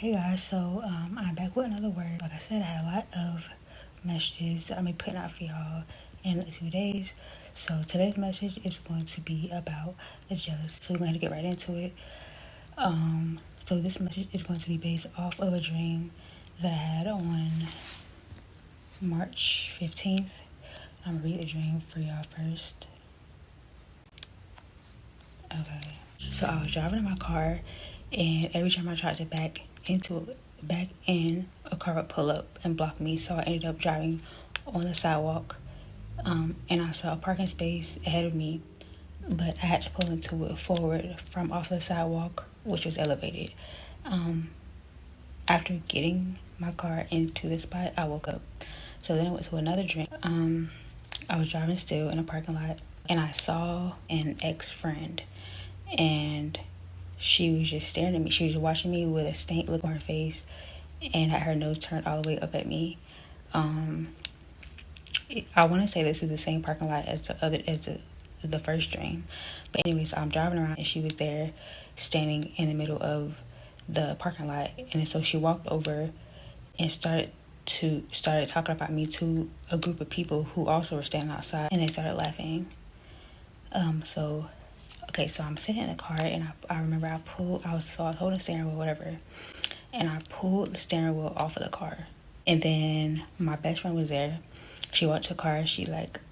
Hey guys, so I'm back with another word. Like I said, I had a lot of messages that I'm gonna be putting out for y'all in 2 days. So today's message is going to be about the jealous. So we're going to get right into it. So this message is going to be based off of a dream that I had on March 15th. I'm gonna read the dream for y'all first. Okay. So I was driving in my car, and every time I tried to back in, a car would pull up and block me. So I ended up driving on the sidewalk, and I saw a parking space ahead of me, but I had to pull into it forward from off the sidewalk, which was elevated. After getting my car into the spot, I woke up. So then I went to another dream. I was driving still in a parking lot, and I saw an ex-friend, and she was just staring at me. She was watching me with a stank look on her face, and had her nose turned all the way up at me. I want to say this is the same parking lot as the first dream, but anyway, so I'm driving around, and she was there, standing in the middle of the parking lot, and so she walked over and started talking about me to a group of people who also were standing outside, and they started laughing. So I'm sitting in the car, and I remember I was holding the steering wheel, whatever, and I pulled the steering wheel off of the car. And then my best friend was there. She walked to the car, she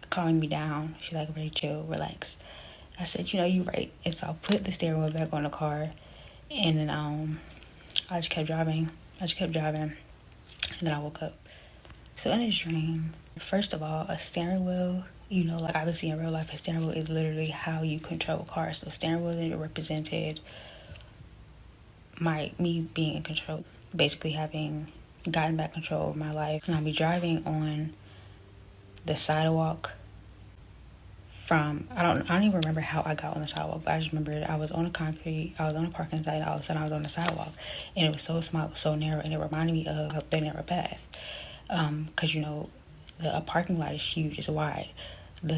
calming me down. She "Rhae, chill, relax." I said, you right. And so I put the steering wheel back on the car, and then I just kept driving. And then I woke up. So in this dream, first of all, a steering wheel, obviously in real life, a steering wheel is literally how you control cars. So steering wheel represented me being in control, basically having gotten back control of my life. And I'll be driving on the sidewalk I don't even remember how I got on the sidewalk, but I just remember I was on the concrete, I was on the parking side, and all of a sudden I was on the sidewalk, and it was so small, it was so narrow, and it reminded me of the narrow path. Because a parking lot is huge, it's wide. The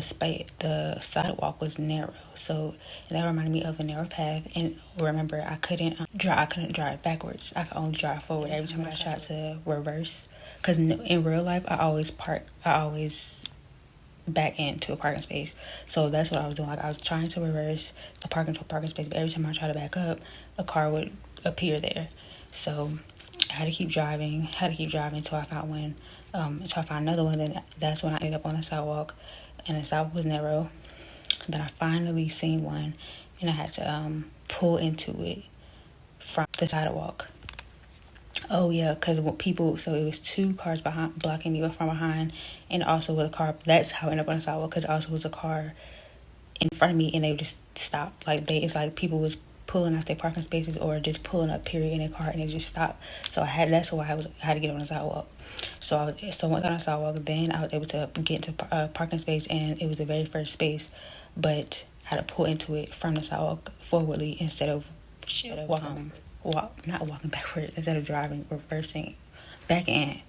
sidewalk was narrow, so that reminded me of a narrow path. And remember, I couldn't drive backwards. I could only drive forward every time I tried to reverse. Because in real life, I always back into a parking space. So that's what I was doing. I was trying to reverse to park into a parking space, but every time I tried to back up, a car would appear there. So I had to keep driving until I found one. Until I found another one. Then that's when I ended up on the sidewalk, and the sidewalk was narrow. Then I finally seen one, and I had to pull into it from the sidewalk. Oh yeah, because so it was two cars blocking me from behind, and also with a car. That's how I ended up on the sidewalk, because also was a car in front of me, and they would just stop. It's like people was pulling out their parking spaces or just pulling up period in their car, and they just stopped. So that's why I had to get on the sidewalk. So once on the sidewalk, then I was able to get into a parking space, and it was the very first space, but I had to pull into it from the sidewalk forwardly instead of not walking backwards, instead of driving, reversing back in.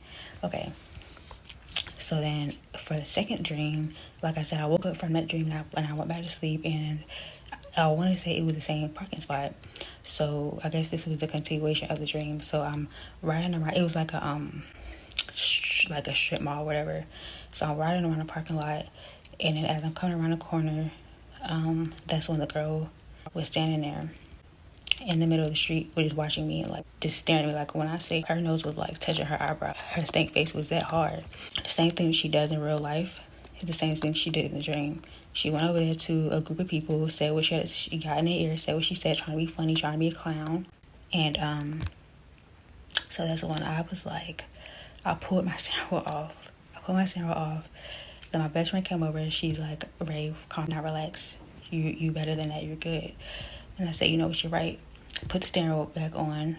Okay. So then for the second dream, like I said, I woke up from that dream, and I went back to sleep, and I want to say it was the same parking spot. So I guess this was the continuation of the dream. So I'm riding around. It was like a strip mall or whatever. So I'm riding around the parking lot, and then as I'm coming around the corner, that's when the girl was standing there in the middle of the street, was watching me and just staring at me. When I say her nose was touching her eyebrow, her stank face was that hard. The same thing she does in real life is the same thing she did in the dream. She went over there to a group of people, said what she got in their ear, said what she said, trying to be funny, trying to be a clown. And so that's when I was I pulled my steering wheel off. Then my best friend came over, and she's like, "Rhae, calm down, relax. You better than that. You're good." And I said, "You know what? You're right." Put the steering wheel back on.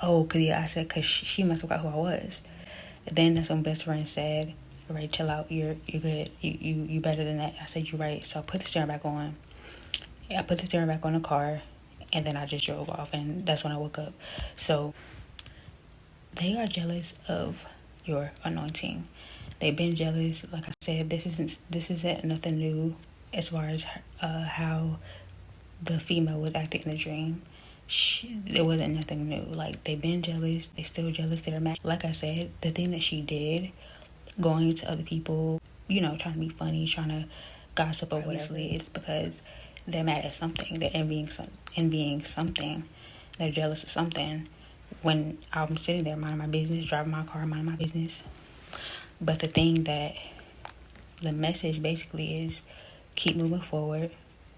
Oh, I said, because she must have got who I was. Then that's when best friend said, "Rhae, chill out. You're good. You better than that." I said, "You're right." So I put the steering back on. I put the steering back on the car, and then I just drove off, and that's when I woke up. So they are jealous of your anointing. They've been jealous. Like I said, this isn't nothing new as far as how the female was acting in the dream. It wasn't nothing new. Like, they've been jealous, they still jealous, they're mad. Like I said, the thing that she did, going to other people, trying to be funny, trying to gossip or whatever, it's because they're mad at something. They're envying something. They're jealous of something. When I'm sitting there minding my business, driving my car, minding my business. But the message basically is, keep moving forward,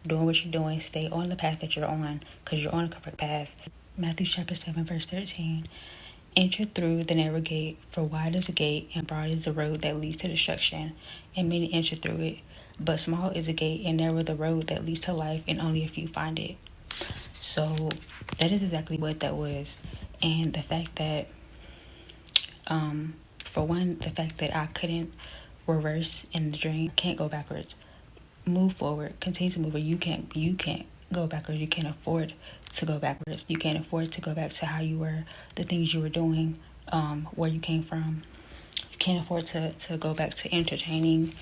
doing what you're doing, stay on the path that you're on, because you're on a correct path. Matthew chapter 7, verse 13. Enter through the narrow gate, for wide is the gate, and broad is the road that leads to destruction, and many enter through it. But small is the gate, and narrow the road that leads to life, and only a few find it. So that is exactly what that was. And the fact that, for one, the fact that I couldn't reverse in the dream, can't go backwards. Move forward, continue to move forward. You can't go backwards. You can't afford to go backwards. You can't afford to go back to how you were, the things you were doing, where you came from. You can't afford to go back to entertaining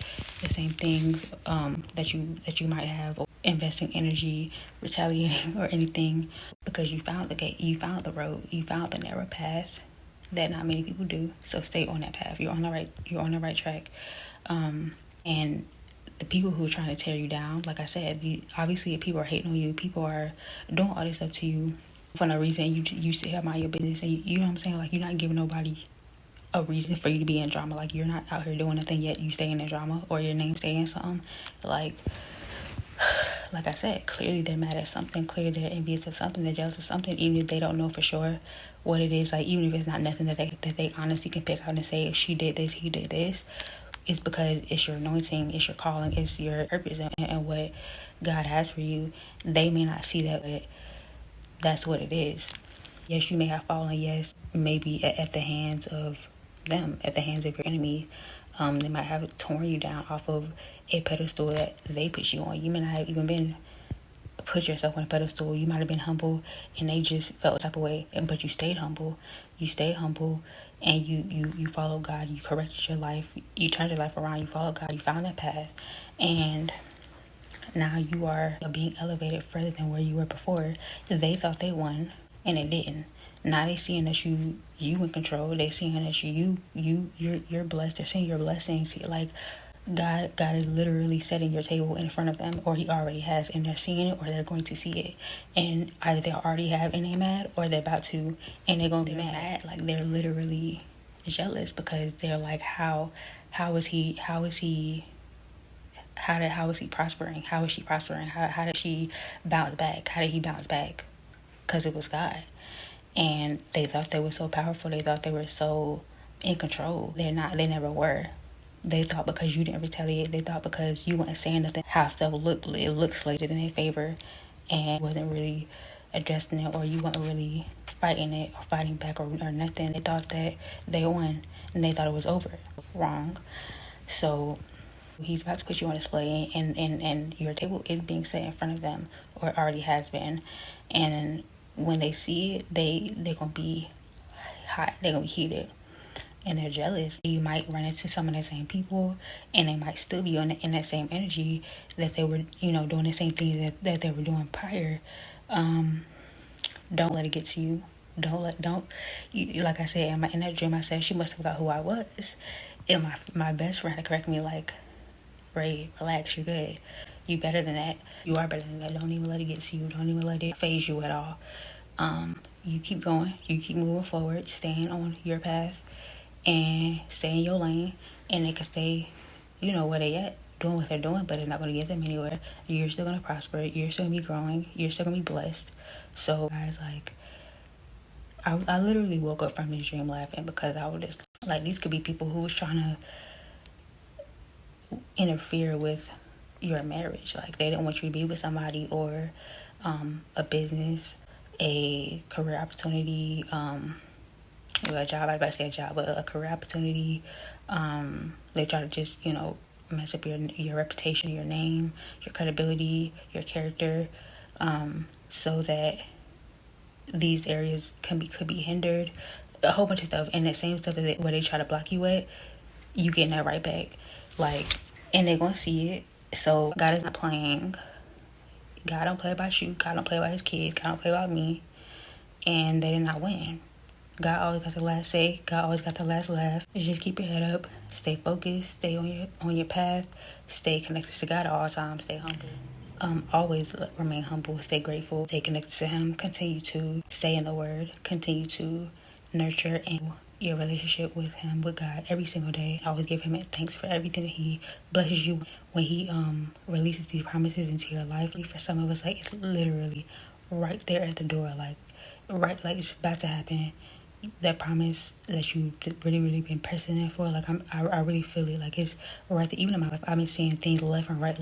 the same things that you might have, or investing energy, retaliating, or anything, because you found the gate, you found the road, you found the narrow path that not many people do. So stay on that path. You're on the right track. And the people who are trying to tear you down, like I said, obviously people are hating on you. People are doing all this stuff to you for no reason. You sit here, mind your business, and you know what I'm saying? Like, you're not giving nobody a reason for you to be in drama. Like, you're not out here doing nothing, yet you stay in the drama, or your name stay in something. Like I said, clearly they're mad at something. Clearly they're envious of something. They're jealous of something, even if they don't know for sure what it is. Like, even if it's not nothing that they honestly can pick out and say, she did this, he did this. It's because it's your anointing, it's your calling, it's your purpose, and what God has for you. They may not see that, but that's what it is. Yes, you may have fallen. Yes, maybe at the hands of them, at the hands of your enemy. They might have torn you down off of a pedestal that they put you on. You may not have even been put yourself on a pedestal. You might have been humble, and they just felt a type of way. But you stayed humble. You stayed humble, and you followed God. You corrected your life. You turned your life around. You followed God. You found that path, and now you are being elevated further than where you were before. They thought they won, and it didn't. Now they seeing that you in control. They seeing that you're blessed. They're seeing your blessings. Like, God is literally setting your table in front of them, or he already has, and they're seeing it, or they're going to see it. And either they already have and they're mad, or they're about to and they're going to be mad. Like, they're literally jealous, because they're like, how is he prospering? How is she prospering? How did she bounce back? How did he bounce back? Because it was God. And they thought they were so powerful. They thought they were so in control. They're not. They never were. They thought because you didn't retaliate, they thought because you weren't saying nothing, how stuff looked, it looked slated in their favor, and wasn't really addressing it, or you weren't really fighting it or fighting back, or nothing. They thought that they won, and they thought it was over. Wrong. So he's about to put you on display, and your table is being set in front of them, or it already has been. And when they see it, they're gonna be hot. They're gonna be heated, and they're jealous. You might run into some of the same people, and they might still be in that same energy that they were, doing the same thing that they were doing prior. Don't let it get to you. Like I said, in that dream, I said she must have forgot who I was. And my best friend had corrected me, like, Rhae, relax, you're good. You better than that. You are better than that. Don't even let it get to you. Don't even let it phase you at all. You keep going. You keep moving forward, staying on your path, and stay in your lane. And they can stay, where they at, doing what they're doing, but it's not going to get them anywhere. You're still going to prosper. You're still going to be growing. You're still going to be blessed. So, guys, like, I literally woke up from this dream laughing, because I was just like, these could be people who was trying to interfere with your marriage. Like, they didn't want you to be with somebody, or a business, a career opportunity, a job. I was about to say a job, but a career opportunity. They try to just mess up your reputation, your name, your credibility, your character, so that these areas could be hindered. A whole bunch of stuff, and that same stuff where they try to block you at, you getting that right back. Like, and they're gonna see it. So God is not playing. God don't play about you. God don't play about his kids. God don't play about me. and they did not win. God always got the last say. God always got the last laugh. Just keep your head up. Stay focused. Stay on your path. Stay connected to God at all times. Stay humble. Always remain humble. Stay grateful. Stay connected to Him. Continue to stay in the Word. Continue to nurture and your relationship with Him, with God, every single day. Always give Him thanks for everything that He blesses you when He releases these promises into your life. For some of us, like, it's literally right there at the door, like it's about to happen. That promise that you really been pressing in for, like, I really feel it. Like, it's right there. Even in my life, I've been seeing things left and right,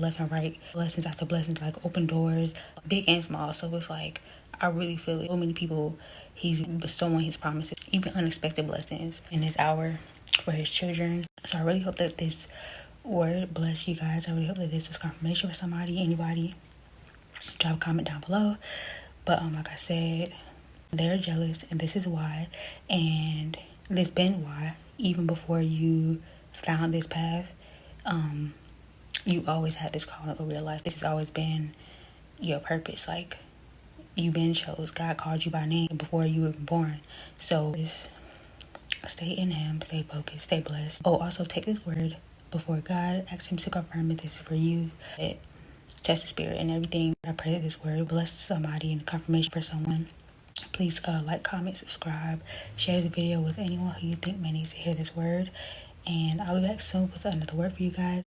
blessings after blessings, like open doors, big and small. So it's like, I really feel it. So many people, He's bestowing His promises, even unexpected blessings in this hour for His children. So I really hope that this word bless you guys. I really hope that this was confirmation for somebody, anybody. Drop a comment down below. But like I said, they're jealous, and this is why, and this been why. Even before you found this path, you always had this calling over your life. This has always been your purpose. Like, you've been chose. God called you by name before you were born. So just stay in Him, stay focused, stay blessed. Oh, also take this word before God. Ask Him to confirm that this is for you. Test the spirit and everything. I pray that this word bless somebody and confirmation for someone. Please like, comment, subscribe, share the video with anyone who you think may need to hear this word. And I'll be back soon with another word for you guys.